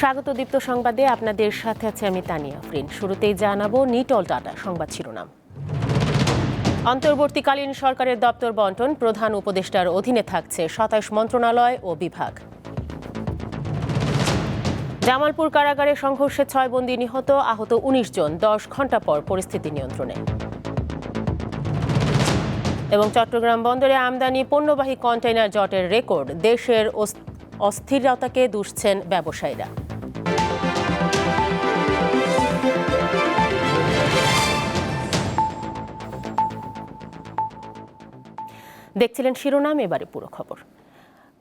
স্বাগত দীপ্ত সংবাদে আপনাদের সাথে আছে আমি তানিয়া আফরিন। শুরুতেই জানাবো নিটল টাটা সংবাদ শিরোনাম। অন্তর্বর্তীকালীন সরকারের দপ্তর বন্টন, প্রধান উপদেষ্টার অধীনে থাকছে ২৭ মন্ত্রণালয় ও বিভাগ। জামালপুর কারাগারে সংঘর্ষে ৬ বন্দী নিহত, আহত ১৯ জন, ১০ ঘণ্টা পর পরিস্থিতি নিয়ন্ত্রণে। এবং চট্টগ্রাম বন্দরে আমদানি পণ্যবাহী কন্টেইনার জটের রেকর্ড, দেশের অস্থিরতাকে দুষছেন ব্যবসায়ীরা। দেখছিলেন শিরোনাম, এবারে পুরো খবর।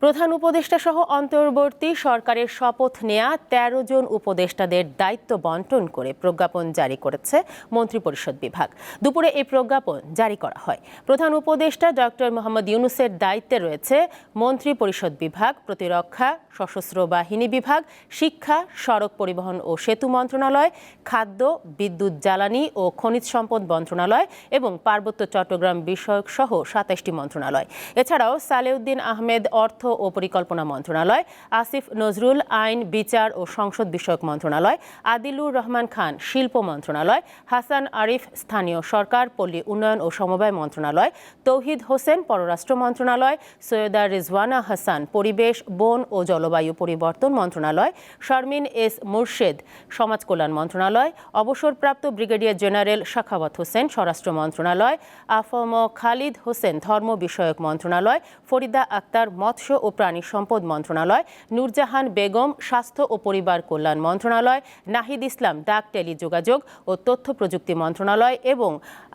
প্রধান উপদেষ্টা সহ অন্তর্বর্তী সরকারের শপথ নেয়া ১৩ জন উপদেষ্টাদের দায়িত্ব বন্টন করে প্রজ্ঞাপন জারি করেছে মন্ত্রিপরিষদ বিভাগ। দুপুরে এই প্রজ্ঞাপন জারি করা হয়। প্রধান উপদেষ্টা ডক্টর মোহাম্মদ ইউনূসের দায়িত্বে রয়েছে মন্ত্রিপরিষদ বিভাগ, প্রতিরক্ষা, সশস্ত্র বাহিনী বিভাগ, শিক্ষা, সড়ক পরিবহন ও সেতু মন্ত্রণালয়, খাদ্য, বিদ্যুৎ, জ্বালানি ও খনিজ সম্পদ মন্ত্রণালয় এবং পার্বত্য চট্টগ্রাম বিষয়ক সহ ২৭টি মন্ত্রণালয়। এছাড়াও সালেউদ্দিন আহমেদ অর্থ ও পরিকল্পনা মন্ত্রণালয়, আসিফ নজরুল আইন, বিচার ও সংসদ বিষয়ক মন্ত্রণালয়, আদিলুর রহমান খান শিল্প মন্ত্রণালয়, হাসান আরিফ স্থানীয় সরকার, পল্লী উন্নয়ন ও সমবায় মন্ত্রণালয়, তৌহিদ হোসেন পররাষ্ট্র মন্ত্রণালয়, সৈয়দা রিজওয়ানা হাসান পরিবেশ, বন ও জলবায়ু পরিবর্তন মন্ত্রণালয়, শারমিন এস মুর্শেদ সমাজ কল্যাণ মন্ত্রণালয়, অবসরপ্রাপ্ত ব্রিগেডিয়ার জেনারেল সাখাওয়াত হোসেন স্বরাষ্ট্র মন্ত্রণালয়, আফম খালিদ হোসেন ধর্ম বিষয়ক মন্ত্রণালয়, ফরিদা আক্তার মৎস্য ও প্রাণী সম্পদ মন্ত্রণালয়, নূরজাহান বেগম স্বাস্থ্য ও পরিবার কল্যাণ মন্ত্রণালয়, নাহিদ ইসলাম ডাক টেলিযোগাযোগ ও তথ্য প্রযুক্তি মন্ত্রণালয় এবং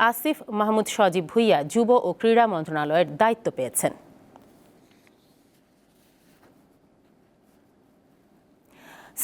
আসিফ মাহমুদ সজীব ভুইয়া যুব ও ক্রীড়া মন্ত্রণালয়ের দায়িত্ব পেয়েছেন।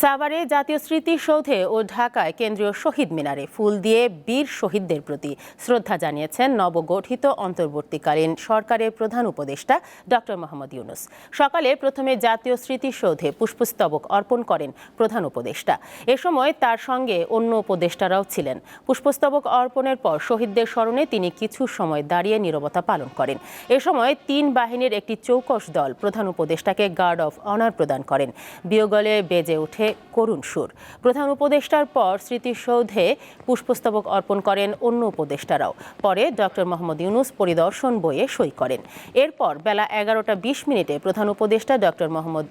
সাভারে জাতীয় স্মৃতিসৌধে ও ঢাকায় কেন্দ্রীয় শহীদ মিনারে ফুল দিয়ে বীর শহীদদের প্রতি শ্রদ্ধা জানিয়েছেন নবগঠিত অন্তর্বর্তীকালীন সরকারের প্রধান উপদেষ্টা ডক্টর মোহাম্মদ ইউনূস। সকালে প্রথমে জাতীয় স্মৃতিসৌধে পুষ্পস্তবক অর্পণ করেন প্রধান উপদেষ্টা। এ সময় তার সঙ্গে অন্য উপদেষ্টারাও ছিলেন। পুষ্পস্তবক অর্পণের পর শহীদদের স্মরণে তিনি কিছু সময় দাঁড়িয়ে নীরবতা পালন করেন। এ সময় ৩ বাহিনীর একটি চৌকস দল প্রধান উপদেষ্টাকে গার্ড অফ অনার প্রদান করেন। বিয়োগলে বেজে ওঠে করুণ সুর। প্রধান উপদেষ্টার পর স্মৃতিসৌধে পুষ্পস্তবক অর্পণ করেন অন্য উপদেষ্টারাও। পরে ডক্টর মোহাম্মদ ইউনূস পরিদর্শন বইয়ে সই করেন। এরপর বেলা ১১টা ২০ প্রধান উপদেষ্টা ডক্টর মোহাম্মদ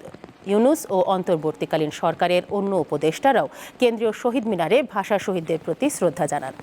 ইউনূস ও অন্তর্বর্তীকালীন সরকারের অন্য উপদেষ্টারাও কেন্দ্রীয় শহীদ মিনারে ভাষা শহীদদের প্রতি শ্রদ্ধা জানান।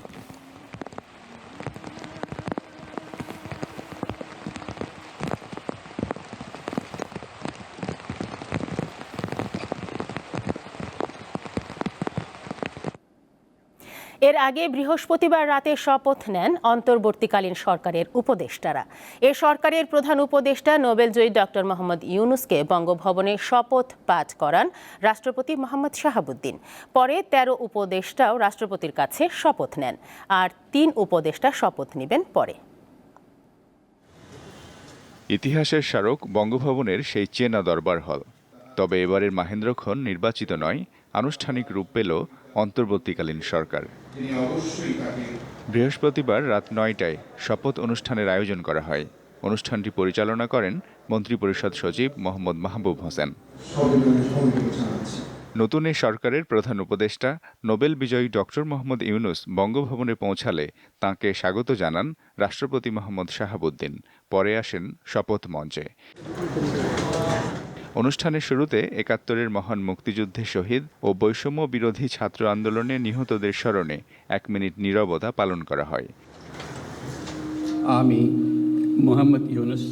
এর আগে বৃহস্পতিবার রাতে শপথ নেন অন্তর্বর্তীকালীন সরকারের উপদেষ্টারা। এ সরকারের প্রধান উপদেষ্টা নোবেলজয়ী ডক্টর মোহাম্মদ ইউনূসকে বঙ্গভবনে শপথ পাঠ করান রাষ্ট্রপতি মোহাম্মদ শাহাবুদ্দিন। পরে ১৩ উপদেষ্টাও রাষ্ট্রপতির কাছে শপথ নেন, আর ৩ উপদেষ্টা শপথ নেবেন পরে। ইতিহাসের স্মারক বঙ্গভবনের সেই চেনা দরবার হল। তবে এবারের মাহেন্দ্রক্ষণ নির্বাচিত নয়, আনুষ্ঠানিক রূপ পেল অন্তর্বর্তীকালীন সরকার। বৃহস্পতিবার রাত ৯টায় শপথ অনুষ্ঠানের আয়োজন করা হয়। অনুষ্ঠানটি পরিচালনা করেন মন্ত্রিপরিষদ সচিব মোহাম্মদ মাহবুব হোসেন। নতুন এই সরকারের প্রধান উপদেষ্টা নোবেল বিজয়ী ডক্টর মোহাম্মদ ইউনূস বঙ্গভবনে পৌঁছালে তাঁকে স্বাগত জানান রাষ্ট্রপতি মোহাম্মদ শাহাবুদ্দিন। পরে আসেন শপথ মঞ্চে। অনুষ্ঠানের শুরুতে ৭১-এর মহান মুক্তিযুদ্ধে শহীদ ও বৈষম্য বিরোধী ছাত্র আন্দোলনে নিহতদের স্মরণে ১ মিনিট নীরবতা পালন করা হয়। আমি মোহাম্মদ ইউনূস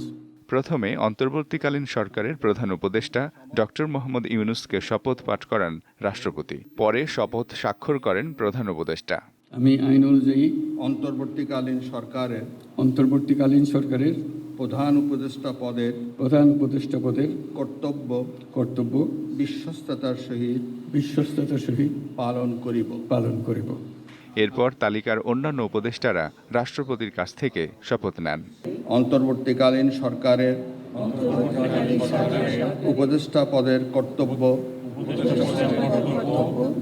প্রথমে অন্তর্বর্তীকালীন সরকারের প্রধান উপদেষ্টা ডক্টর মোহাম্মদ ইউনূসকে শপথ পাঠ করান রাষ্ট্রপতি। পরে শপথ স্বাক্ষর করেন প্রধান উপদেষ্টা। আমি আইন অনুযায়ী অন্তর্বর্তীকালীন সরকারের প্রধান উপদেষ্টা পদের কর্তব্য বিশ্বস্ততার সহিত পালন করিব। এরপর তালিকার অন্যান্য উপদেষ্টারা রাষ্ট্রপতির কাছ থেকে শপথ নেন। অন্তর্বর্তীকালীন সরকারের উপদেষ্টা পদের কর্তব্য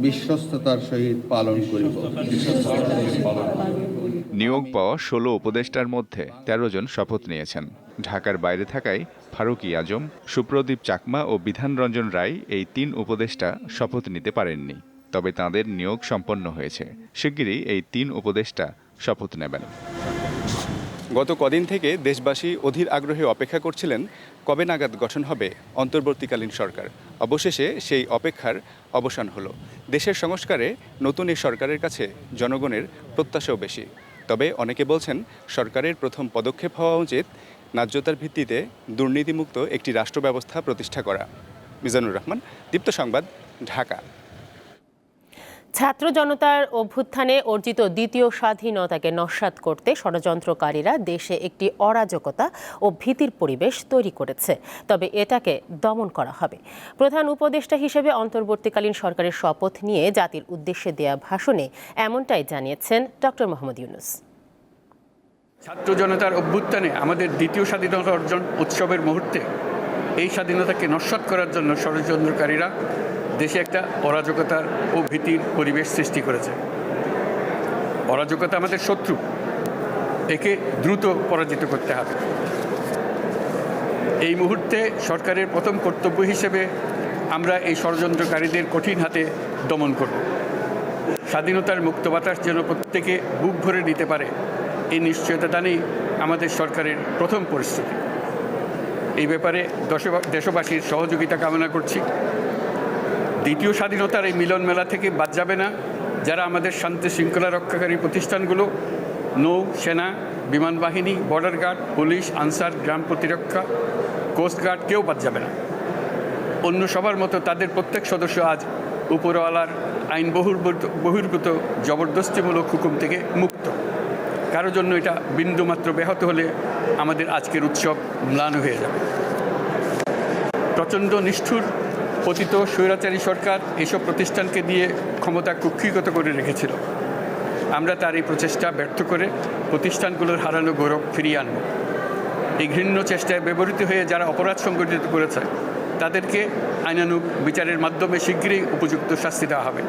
বিশ্বস্ততার সহিত পালন করিব। নিয়োগ পাওয়া ১৬ উপদেষ্টার মধ্যে ১৩ জন শপথ নিয়েছেন। ঢাকার বাইরে থাকায় ফারুকী আজম, সুপ্রদীপ চাকমা ও বিধান রঞ্জন রায় এই ৩ উপদেষ্টা শপথ নিতে পারেননি। তবে তাঁদের নিয়োগ সম্পন্ন হয়েছে। শিগগিরই এই ৩ উপদেষ্টা শপথ নেবেন। গত কদিন থেকে দেশবাসী অধীর আগ্রহে অপেক্ষা করছিলেন কবে নাগাদ গঠন হবে অন্তর্বর্তীকালীন সরকার। অবশেষে সেই অপেক্ষার অবসান হলো। দেশের সংস্কারে নতুন এই সরকারের কাছে জনগণের প্রত্যাশাও বেশি। তবে অনেকে বলছেন সরকারের প্রথম পদক্ষেপ হওয়া উচিত ন্যায্যতার ভিত্তিতে দুর্নীতিমুক্ত একটি রাষ্ট্র ব্যবস্থা প্রতিষ্ঠা করা। মিজানুর রহমান, দীপ্ত সংবাদ, ঢাকা। ছাত্র জনতার অভ্যুত্থানে অর্জিত দ্বিতীয় স্বাধীনতাকে নস্যাৎ করতে ষড়যন্ত্রকারীরা দেশে একটি অরাজকতা ও ভীতির পরিবেশ তৈরি করেছে। তবে এটাকে দমন করা হবে। প্রধান উপদেষ্টা হিসেবে অন্তর্বর্তীকালীন সরকারের শপথ নিয়ে জাতির উদ্দেশ্যে দেয়া ভাষণে এমনটাই জানিয়েছেন ডক্টর মোহাম্মদ ইউনূস। ছাত্র জনতার অভ্যুত্থানে আমাদের দ্বিতীয় স্বাধীনতা অর্জন উৎসবের মুহূর্তে এই স্বাধীনতাকে নস্যাৎ করার জন্য ষড়যন্ত্রকারীরা দেশে একটা অরাজকতার ও ভীতির পরিবেশ সৃষ্টি করেছে। অরাজকতা আমাদের শত্রু, একে দ্রুত পরাজিত করতে হবে। এই মুহূর্তে সরকারের প্রথম কর্তব্য হিসেবে আমরা এই ষড়যন্ত্রকারীদের কঠিন হাতে দমন করব। স্বাধীনতার মুক্ত বাতাস যেন প্রত্যেকে বুক ভরে নিতে পারে, এই নিশ্চয়তা দানেই আমাদের সরকারের প্রথম পরিস্থিতি। এই ব্যাপারে দেশবাসীর সহযোগিতা কামনা করছি। দ্বিতীয় স্বাধীনতার এই মিলন মেলা থেকে বাদ যাবে না যারা আমাদের শান্তি শৃঙ্খলা রক্ষাকারী প্রতিষ্ঠানগুলো, নৌ সেনা, বিমান বাহিনী, বর্ডার গার্ড, পুলিশ, আনসার, গ্রাম প্রতিরক্ষা, কোস্টগার্ড, কেউ বাদ যাবে না। অন্য সবার মতো তাদের প্রত্যেক সদস্য আজ উপরওয়ালার আইন বহির্ভূত জবরদস্তিমূলক হুকুম থেকে মুক্ত। কারো জন্য এটা বিন্দুমাত্র ব্যাহত হলে আমাদের আজকের উৎসব ম্লান হয়ে যাবে। প্রচণ্ড নিষ্ঠুর পতিত স্বৈরাচারী সরকার এসব প্রতিষ্ঠানকে দিয়ে ক্ষমতা কুক্ষিগত করে রেখেছিল। আমরা তার এই প্রচেষ্টা ব্যর্থ করে প্রতিষ্ঠানগুলোর হারানো গৌরব ফিরিয়ে আনব। এই ঘৃণ্য চেষ্টায় ব্যবহৃত হয়ে যারা অপরাধ সংগঠিত করেছে তাদেরকে আইনানুগ বিচারের মাধ্যমে শীঘ্রই উপযুক্ত শাস্তি দেওয়া হবে।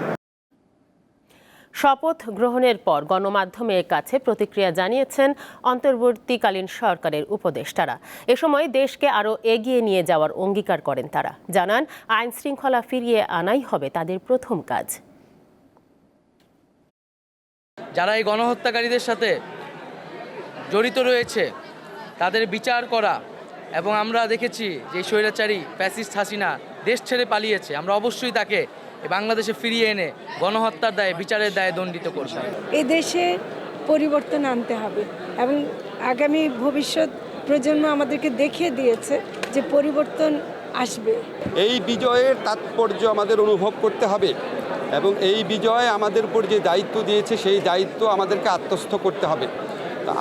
শপথ গ্রহণের পর গণমাধ্যমের কাছে প্রতিক্রিয়া জানিয়েছেন অন্তর্বর্তীকালীন সরকারের উপদেষ্টারা। এ সময় দেশকে আরও এগিয়ে নিয়ে যাওয়ার অঙ্গীকার করেন তারা। জানান, আইন শৃঙ্খলা ফিরিয়ে আনাই হবে তাদের প্রথম কাজ। যারা এই গণহত্যাকারীদের সাথে জড়িত রয়েছে তাদের বিচার করা, এবং আমরা দেখেছি যে স্বৈরাচারী ফ্যাসিস্ট হাসিনা দেশ ছেড়ে পালিয়েছে, আমরা অবশ্যই তাকে বাংলাদেশে ফিরিয়ে এনে গণহত্যার দায়ে বিচারের দায়ে দণ্ডিত করব। এই দেশে পরিবর্তন আনতে হবে এবং আগামী ভবিষ্যৎ প্রজন্ম আমাদেরকে দেখিয়ে দিয়েছে যে পরিবর্তন আসবে। এই বিজয়ের তাৎপর্য আমাদের অনুভব করতে হবে এবং এই বিজয় আমাদের উপর যে দায়িত্ব দিয়েছে সেই দায়িত্ব আমাদেরকে আত্মস্থ করতে হবে।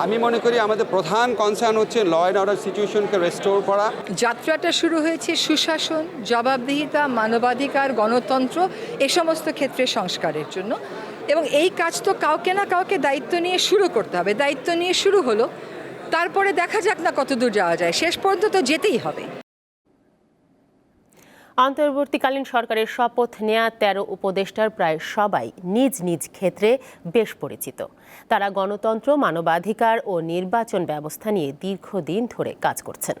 আমি মনে করি আমাদের প্রধান কনসার্ন হচ্ছে ল অ্যান্ড অর্ডার সিচুয়েশনকে রেস্টোর করা। যাত্রাটা শুরু হয়েছে সুশাসন, জবাবদিহিতা, মানবাধিকার, গণতন্ত্র, এই সমস্ত ক্ষেত্রে সংস্কারের জন্য, এবং এই কাজ তো কাউকে না কাউকে দায়িত্ব নিয়ে শুরু করতে হবে। দায়িত্ব নিয়ে শুরু হলো, তারপরে দেখা যাক না কতদূর যাওয়া যায়, শেষ পর্যন্ত তো যেতেই হবে। অন্তর্বর্তীকালীন সরকারের শপথ নেয়া ১৩ উপদেষ্টার প্রায় সবাই নিজ নিজ ক্ষেত্রে বেশ পরিচিত। তারা গণতন্ত্র, মানবাধিকার ও নির্বাচন ব্যবস্থা নিয়ে দীর্ঘদিন ধরে কাজ করছেন।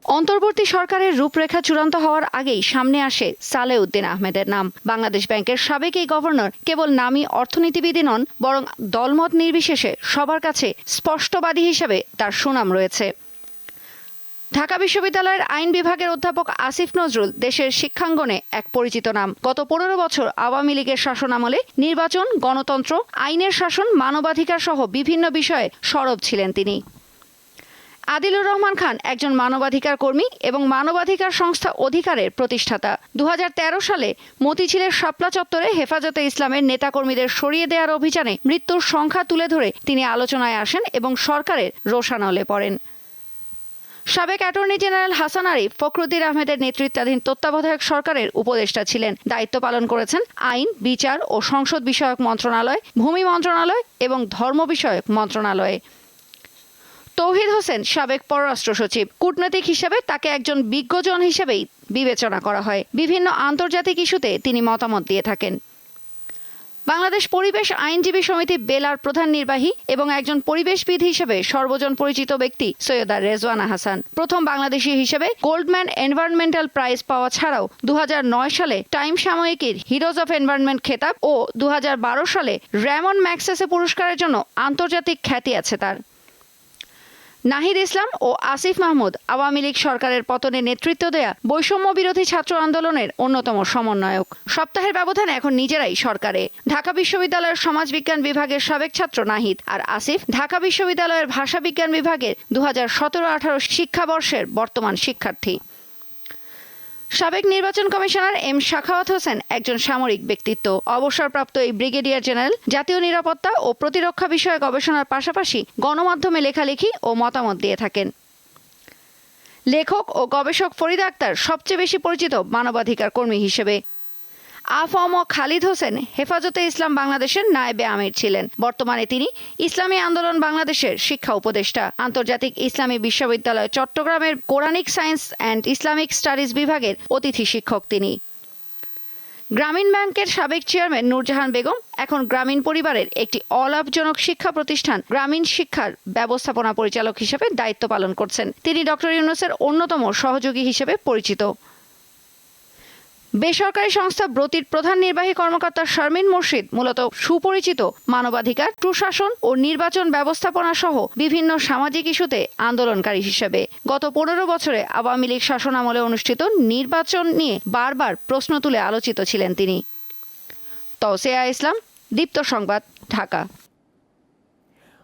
অন্তর্বর্তী সরকারের রূপরেখা চূড়ান্ত হওয়ার আগেই সামনে আসে সালেউদ্দিন আহমেদের নাম। বাংলাদেশ ব্যাংকের সাবেক এই গভর্নর কেবল নামী অর্থনীতিবিদই নন, বরং দলমত নির্বিশেষে সবার কাছে স্পষ্টবাদী হিসেবে তার সুনাম রয়েছে। ঢাকা বিশ্ববিদ্যালয়ের আইন বিভাগের অধ্যাপক আসিফ নজরুল দেশের শিক্ষাঙ্গনে এক পরিচিত নাম। গত ১৫ বছর আওয়ামী লীগের শাসনামলে নির্বাচন, গণতন্ত্র, আইনের শাসন, মানবাধিকার সহ বিভিন্ন বিষয়ে সরব ছিলেন তিনি। আদিলুর রহমান খান একজন মানবাধিকার কর্মী এবং মানবাধিকার সংস্থা অধিকারের প্রতিষ্ঠাতা। ২০১৩ সালে মতিঝিলের শাপলা চত্বরে হেফাজতে ইসলামের নেতাকর্মীদের সরিয়ে দেওয়ার অভিযানে মৃত্যুর সংখ্যা তুলে ধরে তিনি আলোচনায় আসেন এবং সরকারের রোষানলে পড়েন। সাবেক অ্যাটর্নি জেনারেল হাসান আরিফ ফখরুদ্দিন আহমেদের নেতৃত্বাধীন তত্ত্বাবধায়ক সরকারের উপদেষ্টা ছিলেন। দায়িত্ব পালন করেছেন আইন, বিচার ও সংসদ বিষয়ক মন্ত্রণালয়, ভূমি মন্ত্রণালয় এবং ধর্ম বিষয়ক মন্ত্রণালয়ে। তৌহিদ হোসেন সাবেক পররাষ্ট্র সচিব। কূটনৈতিক হিসেবে তাকে একজন বিজ্ঞজন হিসেবেই বিবেচনা করা হয়। বিভিন্ন আন্তর্জাতিক ইস্যুতে তিনি মতামত দিয়ে থাকেন। বাংলাদেশ পরিবেশ আইনজীবী সমিতি বেলার প্রধান নির্বাহী এবং একজন পরিবেশবিদ হিসেবে সর্বজন পরিচিত ব্যক্তি সৈয়দা রেজওয়ানা হাসান। প্রথম বাংলাদেশি হিসেবে গোল্ডম্যান এনভায়রনমেন্টাল প্রাইজ পাওয়া ছাড়াও 2009 সালে টাইম সাময়িকীর হিরোজ অফ এনভায়রনমেন্ট খেতাব ও 2012 সালে র্যামন ম্যাগসেসে পুরস্কারের জন্য আন্তর্জাতিক খ্যাতি আছে তার। নাহিদ ইসলাম ও আসিফ মাহমুদ আওয়ামী লীগ সরকারের পতনে নেতৃত্ব দেয়া বৈষম্য বিরোধী ছাত্র আন্দোলনের অন্যতম সমন্বয়ক। সপ্তাহের ব্যবধানে এখন নিজেরাই সরকারে। ঢাকা বিশ্ববিদ্যালয়ের সমাজবিজ্ঞান বিভাগের সাবেক ছাত্র নাহিদ আর আসিফ ঢাকা বিশ্ববিদ্যালয়ের ভাষাবিজ্ঞান বিভাগের 2017-18 শিক্ষাবর্ষের বর্তমান শিক্ষার্থী। সাবেক নির্বাচন কমিশনার এম শাখাওয়াত হোসেন একজন সামরিক ব্যক্তিত্ব। অবসরপ্রাপ্ত এই ব্রিগেডিয়ার জেনারেল জাতীয় নিরাপত্তা ও প্রতিরক্ষা বিষয়ে গবেষণার পাশাপাশি গণমাধ্যমে লেখালেখি ও মতামত দিয়ে থাকেন। লেখক ও গবেষক ফরিদা আক্তার সবচেয়ে বেশি পরিচিত মানবাধিকার কর্মী হিসেবে। আফম খালিদ হোসেন হেফাজতে ইসলাম বাংলাদেশের নায়েবে আমির ছিলেন। বর্তমানে তিনি ইসলামী আন্দোলন বাংলাদেশের শিক্ষা উপদেষ্টা। আন্তর্জাতিক ইসলামী বিশ্ববিদ্যালয় চট্টগ্রামের Quranic science and Islamic studies বিভাগের অতিথি শিক্ষক তিনি। গ্রামীণ ব্যাংকের সাবেক চেয়ারম্যান নূরজাহান বেগম এখন গ্রামীণ পরিবারের একটি অলাভজনক শিক্ষা প্রতিষ্ঠান গ্রামীণ শিক্ষার ব্যবস্থাপনা পরিচালক হিসেবে দায়িত্ব পালন করছেন। তিনি ডক্টর ইউনূসের অন্যতম সহযোগী হিসেবে পরিচিত। বেসরকারি সংস্থা ব্রতির প্রধান নির্বাহী কর্মকর্তা শারমিন মুর্শিদ মূলত সুপরিচিত মানবাধিকার, সুশাসন ও নির্বাচন ব্যবস্থাপনা সহ বিভিন্ন সামাজিক ইস্যুতে আন্দোলনকারী হিসেবে গত 15 বছরে আওয়ামী লীগ শাসনামলে অনুষ্ঠিত নির্বাচন নিয়ে বারবার প্রশ্ন তুলে আলোচিত ছিলেন তিনি। তৌসিয়া ইসলাম, দীপ্ত সংবাদ, ঢাকা।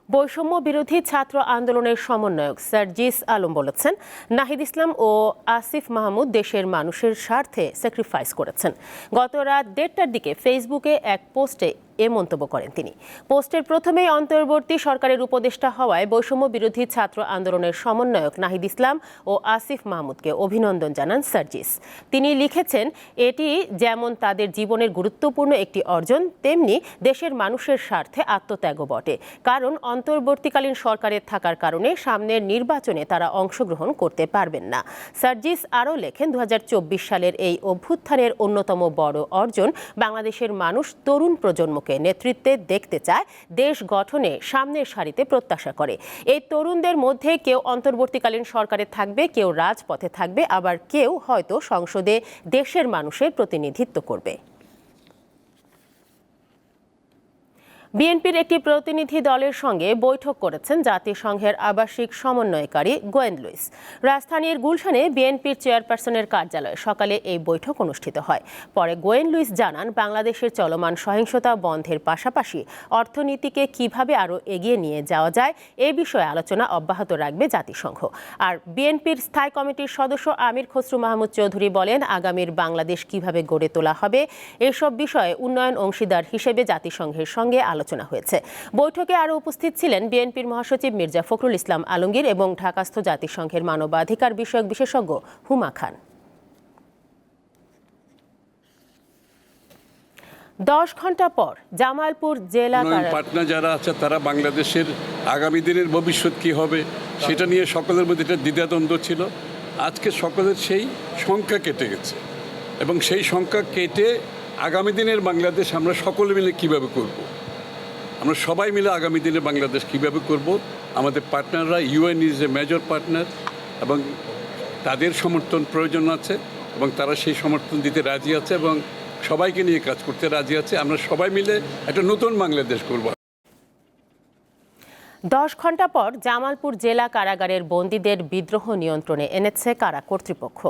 বৈষম্য বিরোধী ছাত্র আন্দোলনের সমন্বয়ক সার্জিস আলম বলেছেন, নাহিদ ইসলাম ও আসিফ মাহমুদ দেশের মানুষের স্বার্থে স্যাক্রিফাইস করেছেন। গত রাত 1:30টার দিকে ফেসবুকে এক পোস্টে এ মন্তব্য করেন তিনি। পোস্টের প্রথমেই অন্তর্বর্তী সরকারের উপদেষ্টা হওয়ায় বৈষম্য বিরোধী ছাত্র আন্দোলনের সমন্বয়ক নাহিদ ইসলাম ও আসিফ মাহমুদকে অভিনন্দন জানান সার্জিস। তিনি লিখেছেন, এটি যেমন তাদের জীবনের গুরুত্বপূর্ণ একটি অর্জন, তেমনি দেশের মানুষের স্বার্থে আত্মত্যাগও বটে। কারণ অন্তর্বর্তীকালীন সরকারের থাকার কারণে সামনের নির্বাচনে তারা অংশগ্রহণ করতে পারবেন না। সার্জিস আরও লেখেন, 2024 সালের এই অভ্যুত্থানের অন্যতম বড় অর্জন বাংলাদেশের মানুষ তরুণ প্রজন্মকে নেতৃত্বে দেখতে চায়, দেশ গঠনে সামনের সারিতে প্রত্যাশা করে। এই তরুণদের মধ্যে কেউ অন্তর্বর্তীকালীন সরকারে থাকবে, কেউ রাজপথে থাকবে, আবার কেউ হয়তো সংসদে দেশের মানুষের প্রতিনিধিত্ব করবে। বিএনপির একটি প্রতিনিধি দলের সঙ্গে বৈঠক করেছেন জাতিসংঘের আবাসিক সমন্বয়কারী গোয়েন লুইস। রাজধানীর গুলশানে বিএনপির চেয়ারপারসনের কার্যালয়ে সকালে এই বৈঠক অনুষ্ঠিত হয়। পরে গোয়েন লুইস জানান, বাংলাদেশের চলমান সহিংসতা বন্ধের পাশাপাশি অর্থনীতিকে কিভাবে আরও এগিয়ে নিয়ে যাওয়া যায় এ বিষয়ে আলোচনা অব্যাহত রাখবে জাতিসংঘ। আর বিএনপির স্থায়ী কমিটির সদস্য আমির খসরু মাহমুদ চৌধুরী বলেন, আগামীর বাংলাদেশ কিভাবে গড়ে তোলা হবে এসব বিষয়ে উন্নয়ন অংশীদার হিসেবে জাতিসংঘের সঙ্গে আলোচনা হয়েছে। বৈঠকে আরও উপস্থিত ছিলেন বিএনপির মহাসচিব মির্জা ফখরুল ইসলাম আলমগীর এবং ঢাকাস্থ জাতিসংঘের মানবাধিকার বিষয়ক বিশেষজ্ঞ হুমা খান। 10 ঘন্টা পর জামালপুর জেলা পাটনা যারা আছে তারা বাংলাদেশের আগামী দিনের ভবিষ্যৎ কী হবে সেটা নিয়ে সকলের মধ্যে একটা দ্বিধাদ্বন্দ্ব ছিল। আজকে সকলের সেই সংখ্যা কেটে গেছে এবং সেই সংখ্যা কেটে আগামী দিনের বাংলাদেশ আমরা সকলে মিলে কীভাবে করব, আমরা সবাই মিলে আগামী দিনে বাংলাদেশ কীভাবে করব। আমাদের পার্টনাররা, UN is a major partner এবং তাদের সমর্থন প্রয়োজন আছে এবং তারা সেই সমর্থন দিতে রাজি আছে এবং সবাইকে নিয়ে কাজ করতে রাজি আছে। আমরা সবাই মিলে একটা নতুন বাংলাদেশ করব। 10 ঘন্টা পর জামালপুর জেলা কারাগারের বন্দীদের বিদ্রোহ নিয়ন্ত্রণে এনেছে কারা কর্তৃপক্ষ।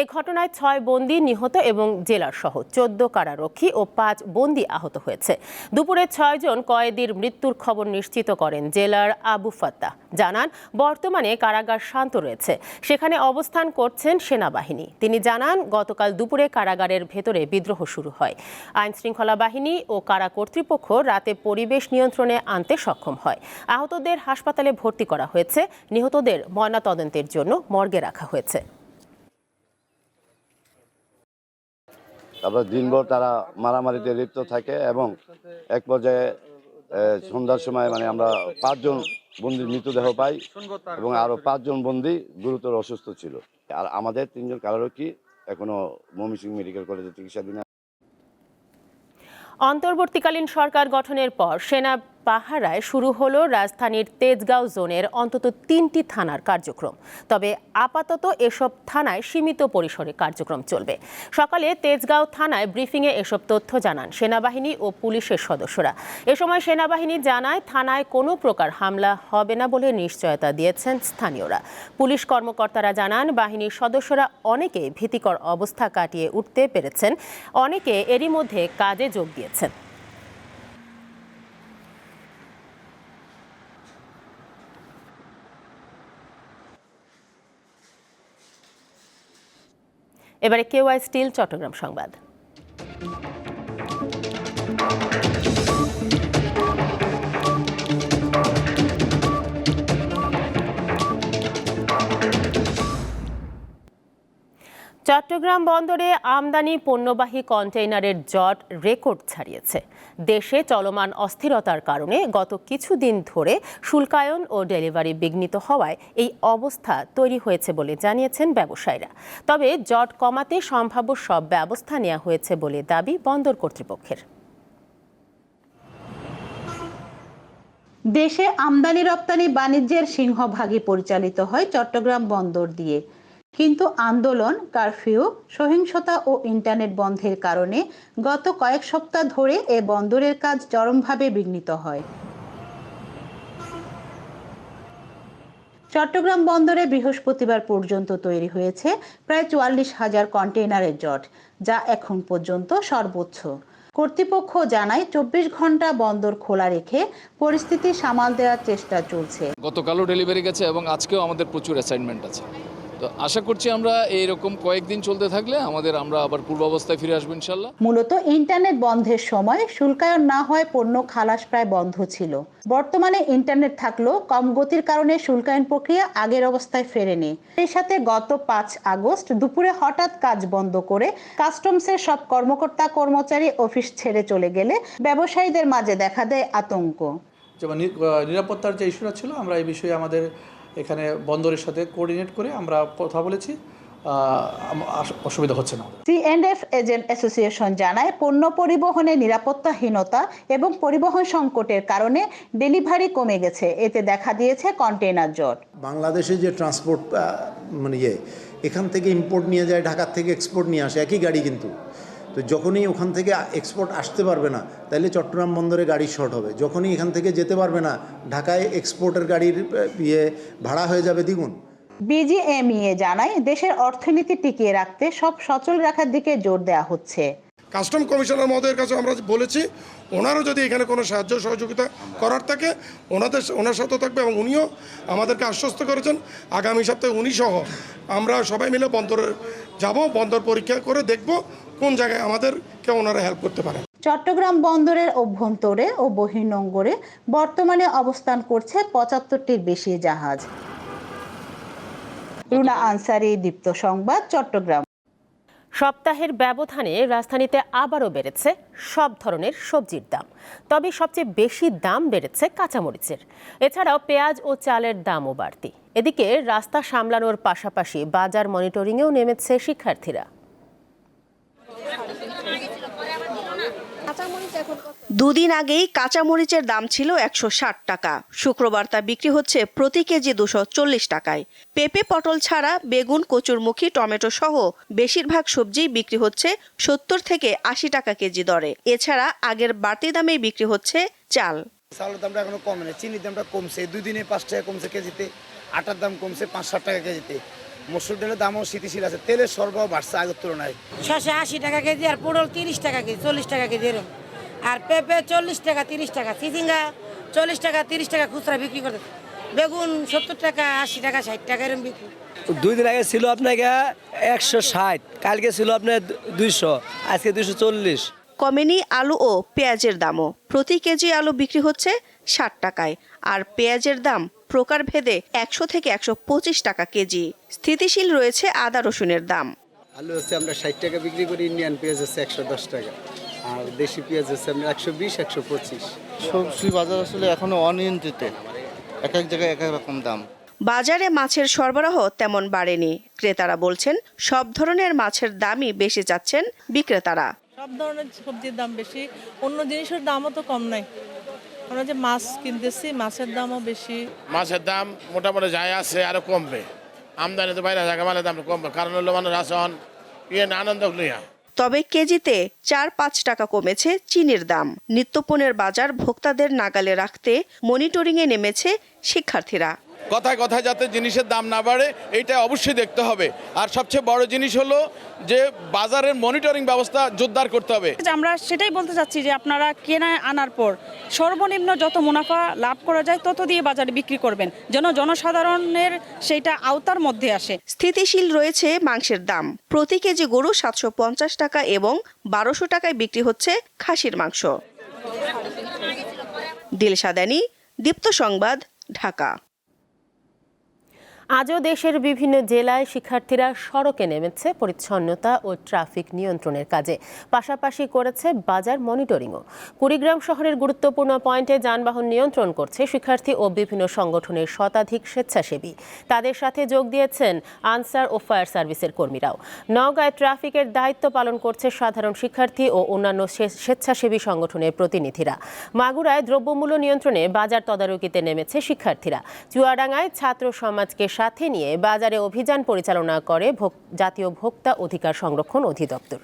এ ঘটনায় 6 বন্দী নিহত এবং জেলার সহ 14 কারারক্ষী ও 5 বন্দী আহত হয়েছে। দুপুরে 6 জন কয়েদির মৃত্যুর খবর নিশ্চিত করেন জেলার আবু ফাত্তাহ। জানান, বর্তমানে কারাগার শান্ত রয়েছে, সেখানে অবস্থান করছেন সেনাবাহিনী। তিনি জানান, গতকাল দুপুরে কারাগারের ভেতরে বিদ্রোহ শুরু হয়। আইনশৃঙ্খলা বাহিনী ও কারা কর্তৃপক্ষ রাতে পরিবেশ নিয়ন্ত্রণে আনতে সক্ষম হয়। আহতদের হাসপাতালে ভর্তি করা হয়েছে, নিহতদের ময়নাতদন্তের জন্য মর্গে রাখা হয়েছে। তারপর দিনভর তারা মারামারিতে লিপ্ত থাকে এবং এক পর্যায়ে সন্ধ্যার সময় আমরা 5 জন বন্দীর মৃতদেহ পাই এবং আরো 5 জন বন্দী গুরুতর অসুস্থ ছিল। আর আমাদের 3 জন কারারক্ষী এখনো ময়মনসিংহ মেডিকেল কলেজে চিকিৎসাধীন। অন্তর্বর্তীকালীন সরকার গঠনের পর সেনা পাহারায় শুরু হলো রাজধানীর তেজগাঁও জোনের অন্তত 3টি থানার কার্যক্রম। তবে আপাতত এসব থানায় সীমিত পরিসরে কার্যক্রম চলবে। সকালে তেজগাঁও থানায় ব্রিফিংয়ে এসব তথ্য জানান সেনাবাহিনী ও পুলিশের সদস্যরা। এ সময় সেনাবাহিনী জানায় থানায় কোনো প্রকার হামলা হবে না বলে নিশ্চয়তা দিয়েছেন স্থানীয়রা। পুলিশ কর্মকর্তারা জানান বাহিনীর সদস্যরা অনেকে ভীতিকর অবস্থা কাটিয়ে উঠতে পেরেছেন, অনেকে এরই মধ্যে কাজে যোগ দিয়েছেন। এবারে কেওয়াই স্টিল চট্টগ্রাম সংবাদ। চট্টগ্রাম বন্দরে আমদানি পণ্যবাহী কন্টেইনারের জট রেকর্ড ছাড়িয়েছে। দেশে চলমান অস্থিরতার কারণে গত কিছুদিন ধরে শুল্কায়ন ও ডেলিভারি বিঘ্নিত হওয়ায় এই অবস্থা তৈরি হয়েছে বলে জানিয়েছেন ব্যবসায়ীরা। তবে জট কমাতে সম্ভাব্য সব ব্যবস্থা নেওয়া হয়েছে বলে দাবি বন্দর কর্তৃপক্ষের। দেশে আমদানি রপ্তানি বাণিজ্যের সিংহভাগই পরিচালিত হয় চট্টগ্রাম বন্দর দিয়ে, কিন্তু আন্দোলন, কারফিউ, সহিংসতা ও ইন্টারনেট বন্ধের কারণে গত কয়েক সপ্তাহ ধরে এ বন্দরের কাজ চরমভাবে বিঘ্নিত হয়। চট্টগ্রাম বন্দরে বৃহস্পতিবার পর্যন্ত তৈরি হয়েছে প্রায় 44,000 কন্টেইনারের জট, যা এখন পর্যন্ত সর্বোচ্চ। কর্তৃপক্ষ জানায় 24 ঘন্টা বন্দর খোলা রেখে পরিস্থিতি সামাল দেওয়ার চেষ্টা চলছে। গতকালও ডেলিভারি গেছে এবং আজকেও আমাদের প্রচুর অ্যাসাইনমেন্ট আছে। তো আশা করছি আমরা এইরকম কয়েকদিন চলতে থাকলে আমরা আবার পূর্বাবস্থায় ফিরে আসবো ইনশাল্লাহ। মূলত ইন্টারনেট বন্ধের সময় শুল্কায়ন না হয় পণ্য খালাস প্রায় বন্ধ ছিল। বর্তমানে ইন্টারনেট থাকলেও কম গতির কারণে শুল্কায়ন প্রক্রিয়া আগের অবস্থায় ফেরেনি। সেই সাথে গত 5 আগস্ট দুপুরে হঠাৎ কাজ বন্ধ করে কাস্টমসের সব কর্মকর্তা কর্মচারী অফিস ছেড়ে চলে গেলে ব্যবসায়ীদের মাঝে দেখা দেয় আতঙ্ক। যেমন নিরাপত্তার যে ইস্যুটা ছিল, আমরা এই বিষয়ে আমাদের এখানে বন্দরের সাথে কোঅর্ডিনেট করে আমরা কথা বলেছি, অসুবিধা হচ্ছে না। C&F এজেন্ট অ্যাসোসিয়েশন জানায় পণ্য পরিবহনে নিরাপত্তাহীনতা এবং পরিবহন সংকটের কারণে ডেলিভারি কমে গেছে। এতে দেখা দিয়েছে কন্টেইনার জট। বাংলাদেশে যে ট্রান্সপোর্ট এখান থেকে ইম্পোর্ট নিয়ে যায়, ঢাকার থেকে এক্সপোর্ট নিয়ে আসে, একই গাড়ি কিন্তু। তো যখনই ওখান থেকে এক্সপোর্ট আসতে পারবে না, তাহলে চট্টগ্রাম বন্দরে গাড়ি শর্ট হবে। যখনই এখান থেকে যেতে পারবে না, ঢাকায় এক্সপোর্টের গাড়ির ভাড়া হয়ে যাবে দ্বিগুণ। BGMEA জানায় দেশের অর্থনীতি টিকিয়ে রাখতে সব সচল রাখার দিকে জোর দেওয়া হচ্ছে। কাস্টম কমিশনার মহোদয়ের কাছে আমরা বলেছি, ওনারও যদি এখানে কোনো সাহায্য সহযোগিতা করার থাকে ওনার সাথে থাকবে, এবং উনিও আমাদেরকে আশ্বস্ত করেছেন আগামী সপ্তাহে উনি সহ আমরা সবাই মিলে বন্দরে যাব, বন্দর পরীক্ষা করে দেখব কোন জায়গায় আমাদেরকে ওনারা হেল্প করতে পারে। চট্টগ্রাম বন্দরের অভ্যন্তরে ও বহির্নোঙরে বর্তমানে অবস্থান করছে 75টির বেশি জাহাজ। রুনা আনসারি, দীপ্ত সংবাদ, চট্টগ্রাম। সপ্তাহের ব্যবধানে রাজধানীতে আবারও বেড়েছে সব ধরনের সবজির দাম। তবে সবচেয়ে বেশি দাম বেড়েছে কাঁচামরিচের। এছাড়াও পেঁয়াজ ও চালের দামও বাড়তি। এদিকে রাস্তা সামলানোর পাশাপাশি বাজার মনিটরিংয়েও নেমেছে শিক্ষার্থীরা। দুদিন আগেই কাঁচামরিচের দাম ছিল 160 টাকা। শুক্রবার তা বিক্রি হচ্ছে প্রতি কেজি 240 টাকায়। পেঁপে, পটল ছাড়া বেগুন, কচুরমুখী, টমেটো সহ বেশিরভাগ সবজি বিক্রি হচ্ছে 70 থেকে 80 টাকা কেজি দরে। এছাড়া আগের বাড়তি দামেই বিক্রি হচ্ছে চাল। চালের দামটা এখনো কমেনি, চিনির দামটা কমছে, 2 দিনে 5 টাকা কমছে কেজিতে, আটার দাম কমছে 5-7 টাকা কেজিতে, মসুর ডালের দামও স্থিতিশীল আছে, তেলের সরবরাহ বাড়ছে আগের তুলনায়। শসা 80 টাকা কেজি, আর পটল 30 টাকা কেজি, 40 টাকা কেজি এরকম, আর পেঁপে 40 টাকা 30 টাকা, চিচিঙ্গা 40 টাকা 30 টাকা খুচরা বিক্রি করতে, বেগুন 70 টাকা 80 টাকা 60 টাকা এরকম বিক্রি। 2 দিন আগে ছিল আপনাকে 160, কালকে ছিল আপনার 200, আজকে 240। কমেনি আলু ও পেঁয়াজের দামও। প্রতি কেজি আলু বিক্রি হচ্ছে 60 টাকায়, আর পেঁয়াজের দাম প্রকারভেদে 100 থেকে 125 টাকা কেজি। স্থিতিশীল রয়েছে আদা রসুনের দাম। আলু হচ্ছে আমরা 60 টাকা বিক্রি করি, ইন্ডিয়ান পেঁয়াজ হচ্ছে 110 টাকা, আর দেশি পেঁয়াজ হচ্ছে আমরা 120-125। সবজি বাজার আসলে এখনো অনিয়ন্ত্রিত, এক এক জায়গায় এক এক রকম দাম। বাজারে মাছের সরবরাহ তেমন বাড়েনি। ক্রেতারা বলছেন সব ধরনের মাছের দামই বেশি চাচ্ছেন বিক্রেতারা। সব ধরনের সবজির দাম বেশি, অন্য জিনিসের দামও তো কম নাই। আমরা যে মাছ কিনতেছি, মাছের দামও বেশি। মাছের দাম মোটামুটি যাই আছে আরো কমবে, আমদানি তো বাইরে জায়গা মালের দাম কমবে, কারণ হলো মানুষ আসন আনন্দ লইয়া। তবে কেজিতে 4-5 টাকা কমেছে চিনির দাম। নিত্যপণ্যের বাজার ভোক্তাদের নাগালে রাখতে মনিটরিংয়ে নেমেছে শিক্ষার্থীরা। কথায় কথায় যাতে জিনিসের দাম না বাড়ে এইটা অবশ্যই দেখতে হবে। আর সবচেয়ে বড় জিনিস হলো যে বাজারের মনিটরিং ব্যবস্থা জোরদার করতে হবে। আমরা সেটাই বলতে চাচ্ছি যে আপনারা কেনা আনার পর সর্বনিম্ন যত মুনাফা লাভ করা যায় তত দিয়ে বাজারে বিক্রি করবেন, যেন জনসাধারণের সেইটা আওতার মধ্যে আসে। স্থিতিশীল রয়েছে মাংসের দাম। প্রতি কেজি গরু 750 টাকা এবং 1200 টাকায় বিক্রি হচ্ছে খাসির মাংস। দিলশা দানি, দীপ্ত সংবাদ, ঢাকা। আজও দেশের বিভিন্ন জেলায় শিক্ষার্থীরা সড়কে নেমেছে পরিচ্ছন্নতা ও ট্রাফিক নিয়ন্ত্রণের কাজে, পাশাপাশি করেছে বাজার মনিটরিংও। কুড়িগ্রাম শহরের গুরুত্বপূর্ণ পয়েন্টে যানবাহন নিয়ন্ত্রণ করছে শিক্ষার্থী ও বিভিন্ন সংগঠনের শতাধিক স্বেচ্ছাসেবী। তাদের সাথে যোগ দিয়েছেন আনসার ও ফায়ার সার্ভিসের কর্মীরাও। নওগাঁয় ট্রাফিকের দায়িত্ব পালন করছে সাধারণ শিক্ষার্থী ও অন্যান্য স্বেচ্ছাসেবী সংগঠনের প্রতিনিধিরা। মাগুরায় দ্রব্যমূল্য নিয়ন্ত্রণে বাজার তদারকিতে নেমেছে শিক্ষার্থীরা। চুয়াডাঙ্গায় ছাত্র সমাজকে সাথে নিয়ে বাজারে অভিযান পরিচালনা করে জাতীয় ভোক্তা অধিকার সংরক্ষণ অধিদপ্তর।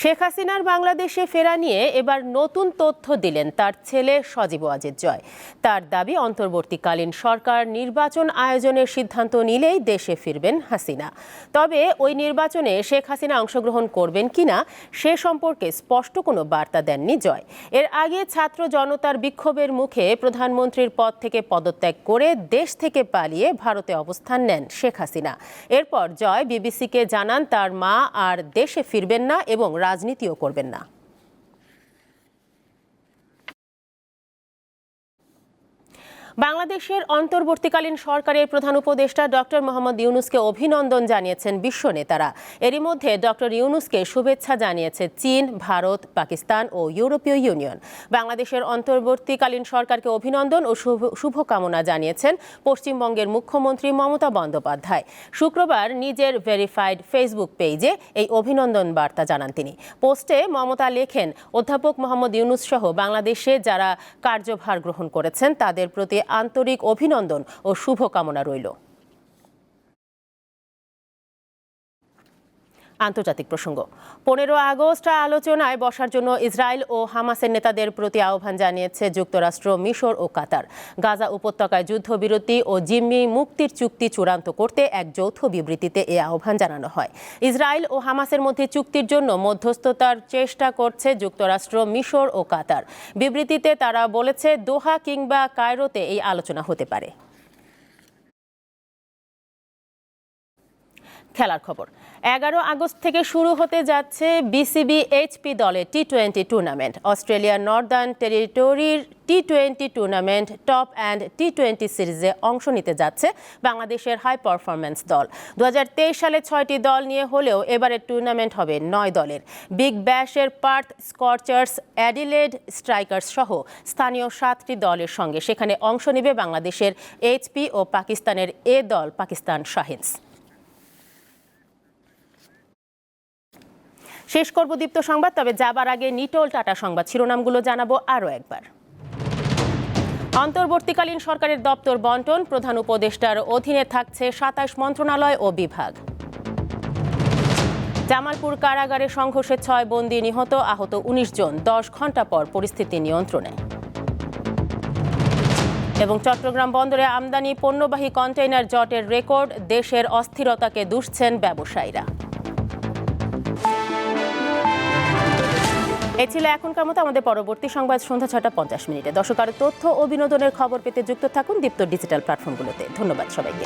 শেখ হাসিনার বাংলাদেশে ফেরা নিয়ে এবার নতুন তথ্য দিলেন তার ছেলে সজীব ওয়াজেদ জয়। তার দাবি, অন্তর্বর্তীকালীন সরকার নির্বাচন আয়োজনের সিদ্ধান্ত নিলেই দেশে ফিরবেন হাসিনা। তবে ওই নির্বাচনে শেখ হাসিনা অংশগ্রহণ করবেন কিনা সে সম্পর্কে স্পষ্ট কোনো বার্তা দেননি জয়। এর আগে ছাত্র জনতার বিক্ষোভের মুখে প্রধানমন্ত্রীর পদ থেকে পদত্যাগ করে দেশ থেকে পালিয়ে ভারতে অবস্থান নেন শেখ হাসিনা। এরপর জয় বিবিসিকে জানান তার মা আর দেশে ফিরবেন না এবং রাজনীতিও করবেন না। বাংলাদেশের অন্তর্বর্তীকালীন সরকারের প্রধান উপদেষ্টা ডক্টর মোহাম্মদ ইউনূসকে অভিনন্দন জানিয়েছেন বিশ্ব নেতারা। এরই মধ্যে ডক্টর ইউনূসকে শুভেচ্ছা জানিয়েছে চীন, ভারত, পাকিস্তান ও ইউরোপীয় ইউনিয়ন। বাংলাদেশের অন্তর্বর্তীকালীন সরকারকে অভিনন্দন ও শুভকামনা জানিয়েছেন পশ্চিমবঙ্গের মুখ্যমন্ত্রী মমতা বন্দ্যোপাধ্যায়। শুক্রবার নিজের ভেরিফাইড ফেসবুক পেজে এই অভিনন্দন বার্তা জানান তিনি। পোস্টে মমতা লেখেন, অধ্যাপক মোহাম্মদ ইউনূস সহ বাংলাদেশে যারা কার্যভার গ্রহণ করেছেন তাদের প্রতি আন্তরিক অভিনন্দন ও শুভকামনা রইল। আন্তর্জাতিক প্রসঙ্গ। 15 আগস্ট আলোচনায় বসার জন্য ইসরায়েল ও হামাসের নেতাদের প্রতি আহ্বান জানিয়েছে যুক্তরাষ্ট্র, মিশর ও কাতার। গাজা উপত্যকায় যুদ্ধবিরতি ও জিম্মি মুক্তির চুক্তি চূড়ান্ত করতে এক যৌথ বিবৃতিতে এ আহ্বান জানানো হয়। ইসরায়েল ও হামাসের মধ্যে চুক্তির জন্য মধ্যস্থতার চেষ্টা করছে যুক্তরাষ্ট্র, মিশর ও কাতার। বিবৃতিতে তারা বলেছে, দোহা কিংবা কায়রোতে এই আলোচনা হতে পারে। খেলার খবর। 11 আগস্ট থেকে শুরু হতে যাচ্ছে বিসিবি এইচপি দলের টি-20 টুর্নামেন্ট। অস্ট্রেলিয়ার নর্দার্ন টেরিটরির টি-20 টুর্নামেন্ট টপ অ্যান্ড টি-20 সিরিজে অংশ নিতে যাচ্ছে বাংলাদেশের হাই পারফরম্যান্স দল। 2023 সালে 6টি দল নিয়ে হলেও এবারের টুর্নামেন্ট হবে 9 দলের। বিগ ব্যাশের পার্থ স্কর্চার্স, অ্যাডিলেড স্ট্রাইকার্স সহ স্থানীয় 7টি দলের সঙ্গে সেখানে অংশ নেবে বাংলাদেশের এইচপি ও পাকিস্তানের এ দল পাকিস্তান শাহিনস। শেষ করব দীপ্ত সংবাদ, তবে যাবার আগে নিটোল টাটা সংবাদ শিরোনামগুলো জানাবো আরও একবার। অন্তর্বর্তীকালীন সরকারের দপ্তর বন্টন, প্রধান উপদেষ্টার অধীনে থাকছে 27 মন্ত্রণালয় ও বিভাগ। জামালপুর কারাগারে সংঘর্ষে 6 বন্দী নিহত, আহত 19 জন, 10 ঘণ্টা পর পরিস্থিতি নিয়ন্ত্রণে। এবং চট্টগ্রাম বন্দরে আমদানি পণ্যবাহী কন্টেইনার জটের রেকর্ড, দেশের অস্থিরতাকে দুষছেন ব্যবসায়ীরা। এ ছিল এখনকার মতো। আমাদের পরবর্তী সংবাদ সন্ধ্যা 6:50। দর্শক, আরও তথ্য ও বিনোদনের খবর পেতে যুক্ত থাকুন দীপ্ত ডিজিটাল প্ল্যাটফর্মগুলোতে। ধন্যবাদ সবাইকে।